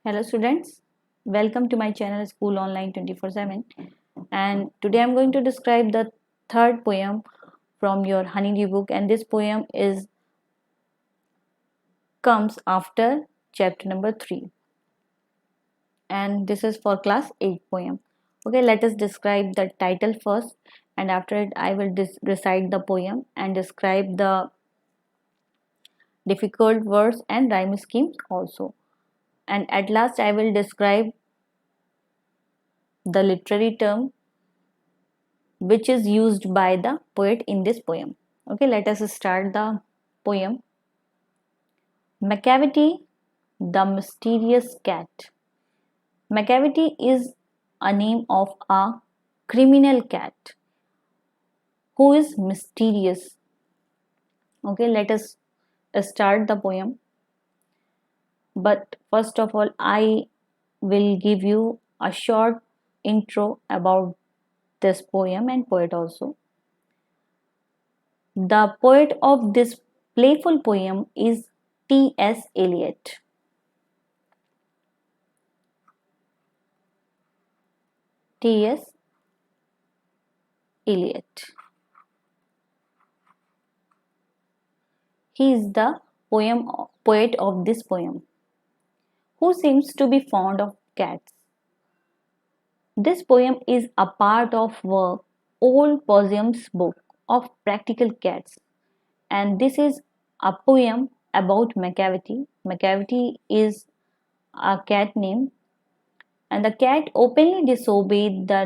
Hello students, welcome to my channel School Online 24/7, and today I'm going to describe the third poem from your Honeydew book, and this poem is comes after chapter number 3, and this is for class 8 poem. Okay, let us describe the title first, and after it I will recite the poem and describe the difficult words and rhyme schemes also, and at last I will describe the literary term which is used by the poet in this poem. Okay, let us start the poem. Macavity, the mysterious cat. Macavity is a name of a criminal cat who is mysterious. Okay, let us start the poem. But first of all, I will give you a short intro about this poem and poet also. The poet of this playful poem is T.S. Eliot. T.S. Eliot. He is the poet of this poem, who seems to be fond of cats. This poem is a part of work Old Possum's book of practical cats, and this is a poem about Macavity. Macavity is a cat name, and the cat openly disobeyed the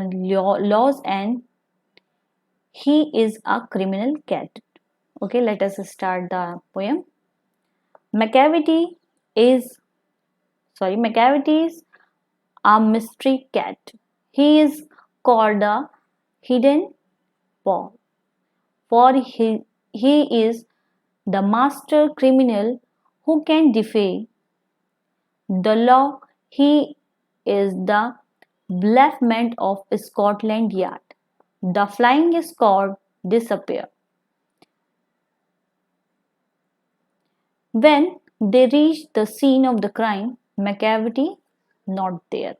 laws, and he is a criminal cat. Okay, let us start the poem. Macavity is Macavity is a mystery cat. He is called a hidden paw, for he is the master criminal who can defy the law. He is the bluffman of Scotland Yard. The flying squad disappear. When they reach the scene of the crime, Macavity not there.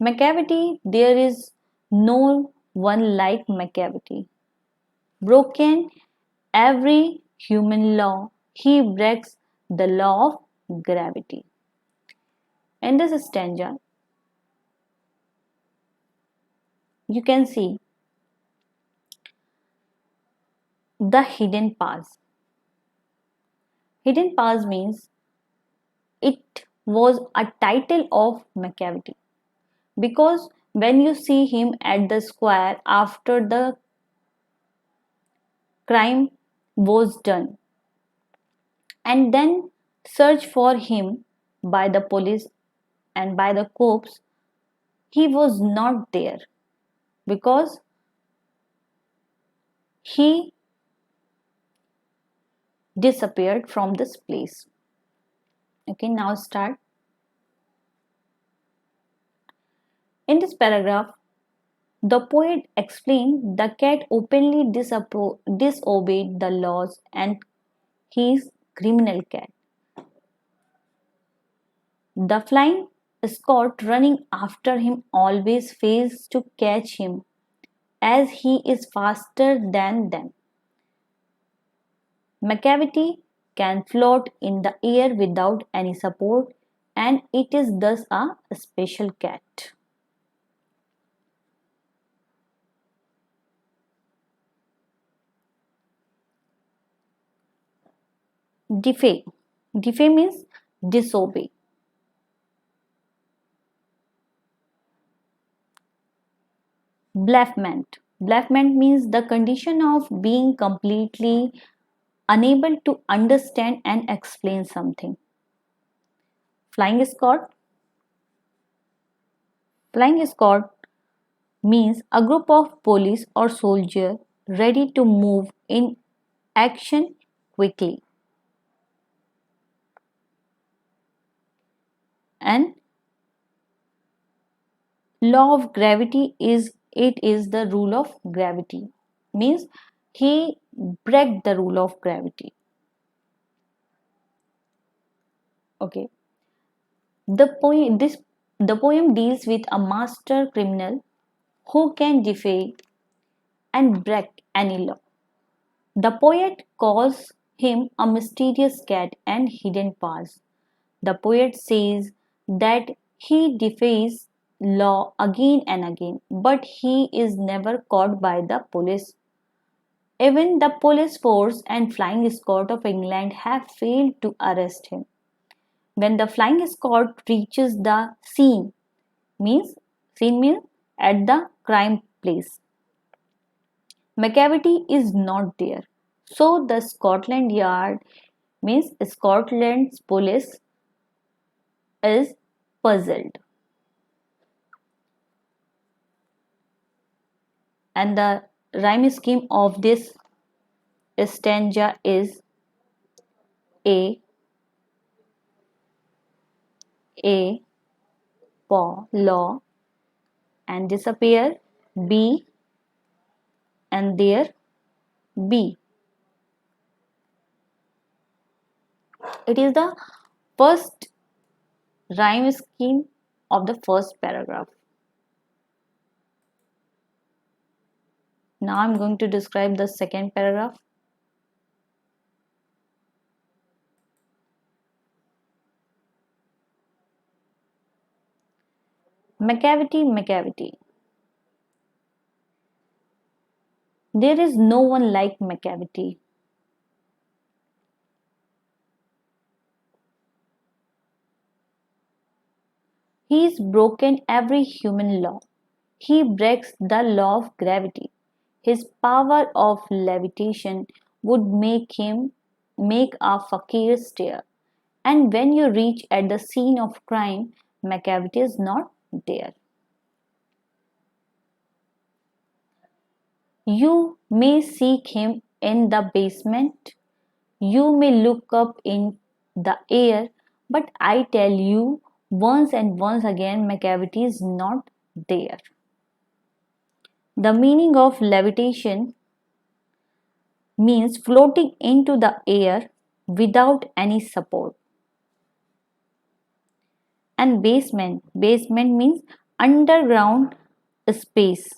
Macavity, there is no one like Macavity. Broken every human law, he breaks the law of gravity. In this stanza, you can see the hidden paths. Hidden paths means it was a title of Macavity, because when you see him at the square after the crime was done, and then search for him by the police and by the cops, he was not there because he disappeared from this place. Okay, now start. In this paragraph, the poet explained the cat openly disobeyed the laws and he is criminal cat. The flying Scot running after him always fails to catch him as he is faster than them. Macavity can float in the air without any support, and it is thus a special cat. Defy. Defy means disobey. Bluffment. Bluffment means the condition of being completely unable to understand and explain something. Flying Scot. Flying Scot means a group of police or soldier ready to move in action quickly. And law of gravity is it is the rule of gravity, means he break the rule of gravity. Okay, The poem deals with a master criminal who can defy and break any law. The poet calls him a mysterious cat and hidden past. The poet says that he defies law again and again, but he is never caught by the police. Even the police force and flying escort of England have failed to arrest him. When the flying escort reaches the means means at the crime place, Macavity is not there. So the Scotland Yard means Scotland's police is puzzled. And the rhyme scheme of this stanza is A, A, paw, law, and disappear, B, and there, B. It is the first rhyme scheme of the first paragraph. Now I'm going to describe the second paragraph. Macavity, Macavity. There is no one like Macavity. He's broken every human law. He breaks the law of gravity. His power of levitation would make a fakir stare. And when you reach at the scene of crime, Macavity is not there. You may seek him in the basement. You may look up in the air, but I tell you once and once again, Macavity is not there. The meaning of levitation means floating into the air without any support. And basement means underground space.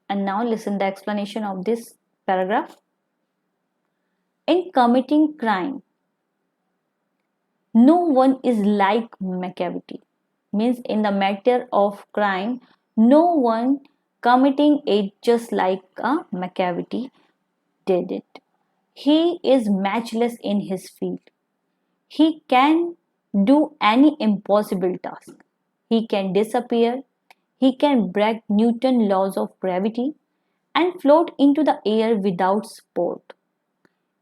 And now listen the explanation of this paragraph. In committing crime, no one is like Macavity. Means in the matter of crime, no one committing it just like a Macavity did it. He is matchless in his field. He can do any impossible task. He can disappear. He can break Newton's laws of gravity and float into the air without support.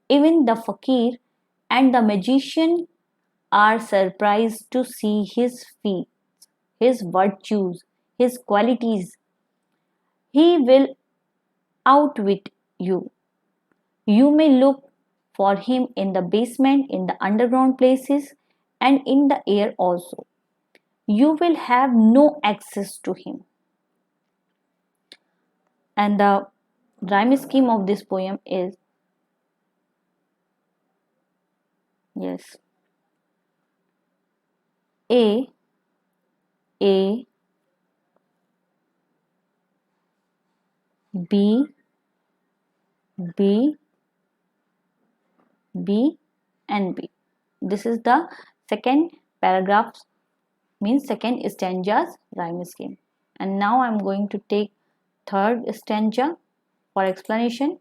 Even the fakir and the magician are surprised to see his feats, his virtues, his qualities. He will outwit you. You may look for him in the basement, in the underground places, and in the air also. You will have no access to him. And the rhyme scheme of this poem is yes. A, A, B, B, B, and B. This is the second paragraph, means second stanza's rhyme scheme. And now I am going to take third stanza for explanation.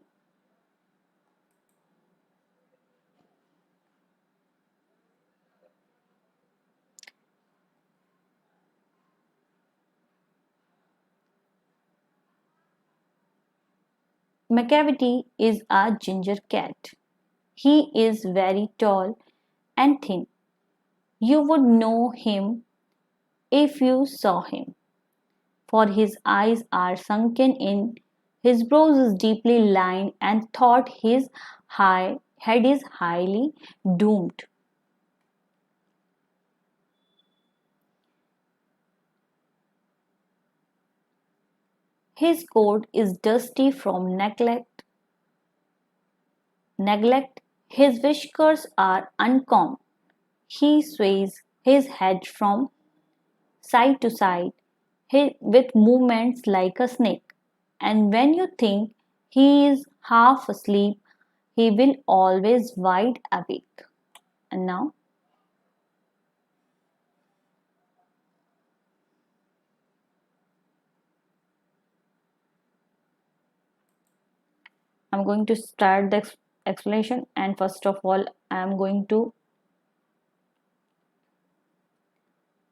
Macavity is a ginger cat. He is very tall and thin. You would know him if you saw him, for his eyes are sunken in, his brows is deeply lined, and thought his head is highly doomed. His coat is dusty from neglect. His whiskers are uncombed. He sways his head from side to side with movements like a snake. And when you think he is half asleep, he will always wide awake. And now I'm going to start the explanation, and first of all I am going to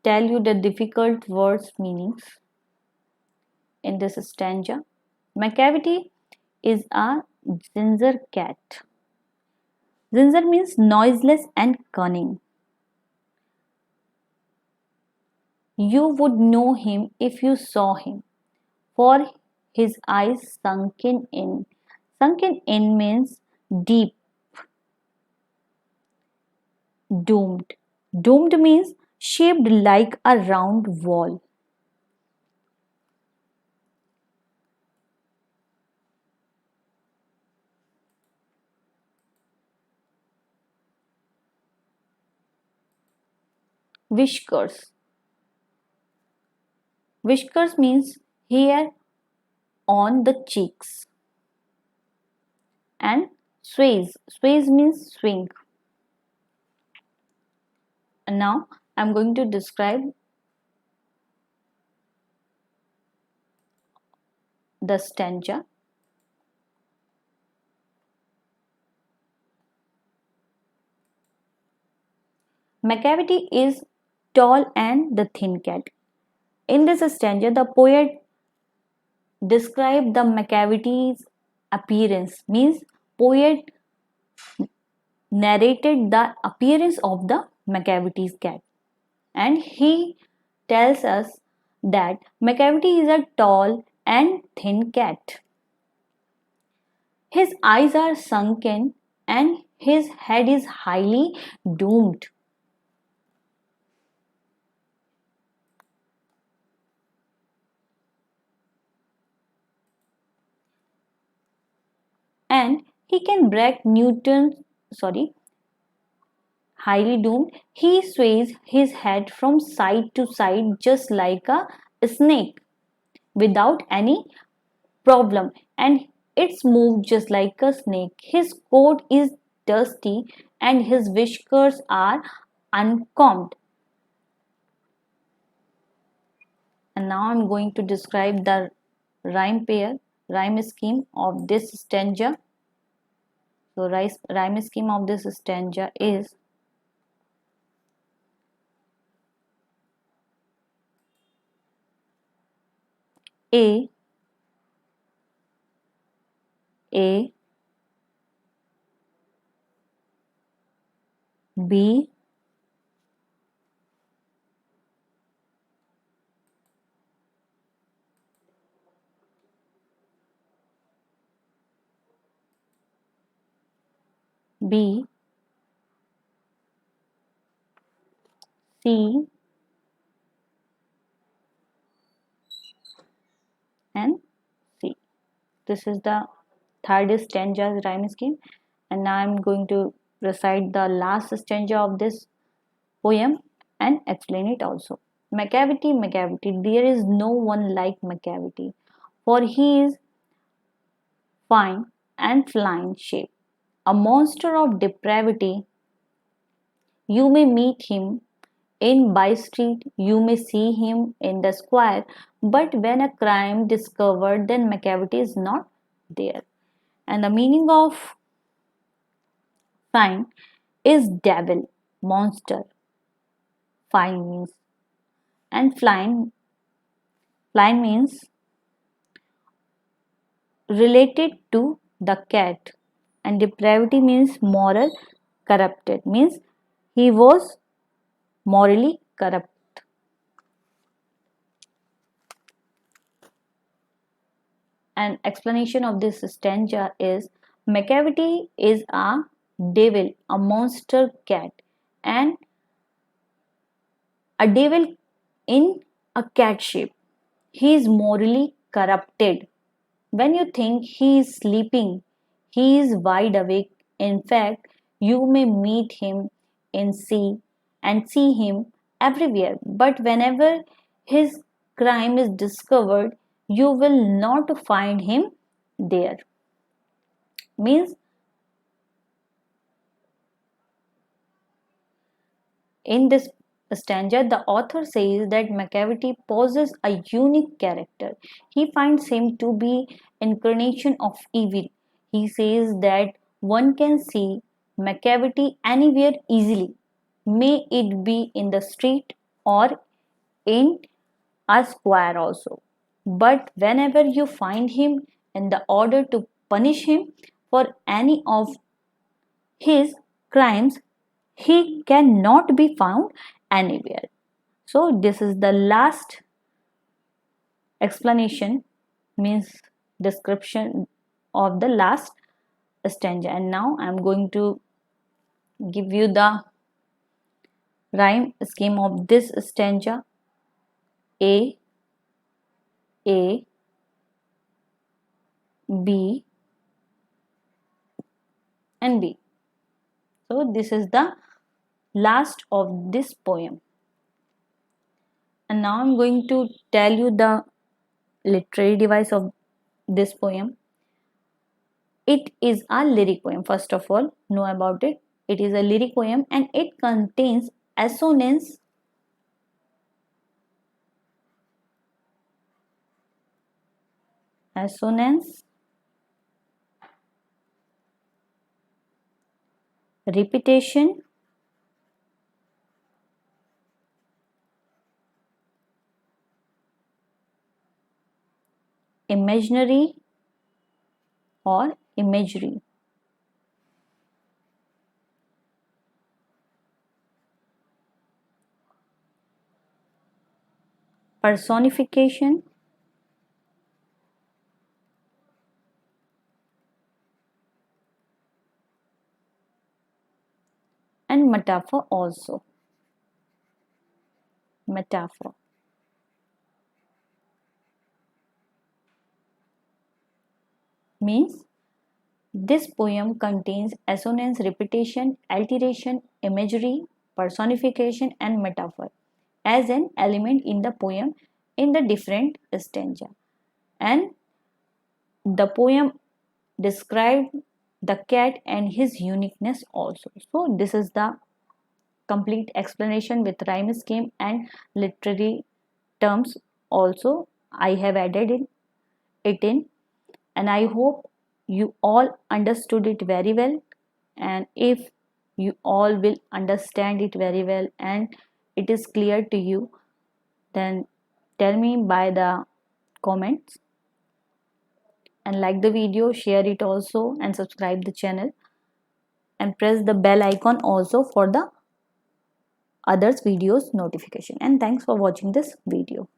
tell you the difficult words meanings in this stanza. Macavity is a ginger cat. Ginger means noiseless and cunning. You would know him if you saw him, for his eyes sunken in. Sunken in means deep, doomed. Doomed means shaped like a round wall. Whiskers. Whiskers means hair on the cheeks. And sways. Sways means swing. And now I'm going to describe the stanza. Macavity is tall and the thin cat. In this stanza, the poet described the Macavity's appearance. Means poet narrated the appearance of the Macavity's cat, and he tells us that Macavity is a tall and thin cat. His eyes are sunken and his head is highly doomed. And he can break highly doomed. He sways his head from side to side just like a snake without any problem, and it's moved just like a snake. His coat is dusty and his whiskers are uncombed. And now I'm going to describe the rhyme scheme of this stanza. So rhyme scheme of this stanza is A A B B C and C. This is the third stanza's rhyme scheme, and now I'm going to recite the last stanza of this poem and explain it also. Macavity, Macavity, there is no one like Macavity, for he is fine and flying shape, a monster of depravity. You may meet him in by street, you may see him in the square, but when a crime discovered, then Macavity is not there. And the meaning of fine is devil, monster. Fine means, and flying means related to the cat, and depravity means moral corrupted, means he was morally corrupt. An explanation of this stanza is Macavity is a devil, a monster cat, and a devil in a cat shape. He is morally corrupted. When you think he is sleeping, he is wide awake. In fact, You may meet him in sea and see him everywhere, but whenever his crime is discovered, you will not find him there. Means in this stanza, the author says that Macavity possesses a unique character. He finds him to be incarnation of evil. He says that one can see Macavity anywhere easily, may it be in the street or in a square also. But whenever you find him, in the order to punish him for any of his crimes, he cannot be found anywhere. So this is the last explanation, means description of the last stanza. And now I am going to give you the rhyme scheme of this stanza. A, A, B and B. So this is the last of this poem. And now I'm going to tell you the literary device of this poem. It is a lyric poem. First of all, know about it. It is a lyric poem and it contains assonance, repetition, imaginary or imagery, personification, and metaphor also. Metaphor means this poem contains assonance, repetition, alteration, imagery, personification, and metaphor as an element in the poem in the different stanza. And the poem described the cat and his uniqueness also. So this is the complete explanation with rhyme scheme and literary terms also I have added it in, and I hope you all understood it very well. And if you all will understand it very well and it is clear to you, then tell me by the comments, and like the video, share it also, and subscribe the channel and press the bell icon also for the others videos notification. And thanks for watching this video.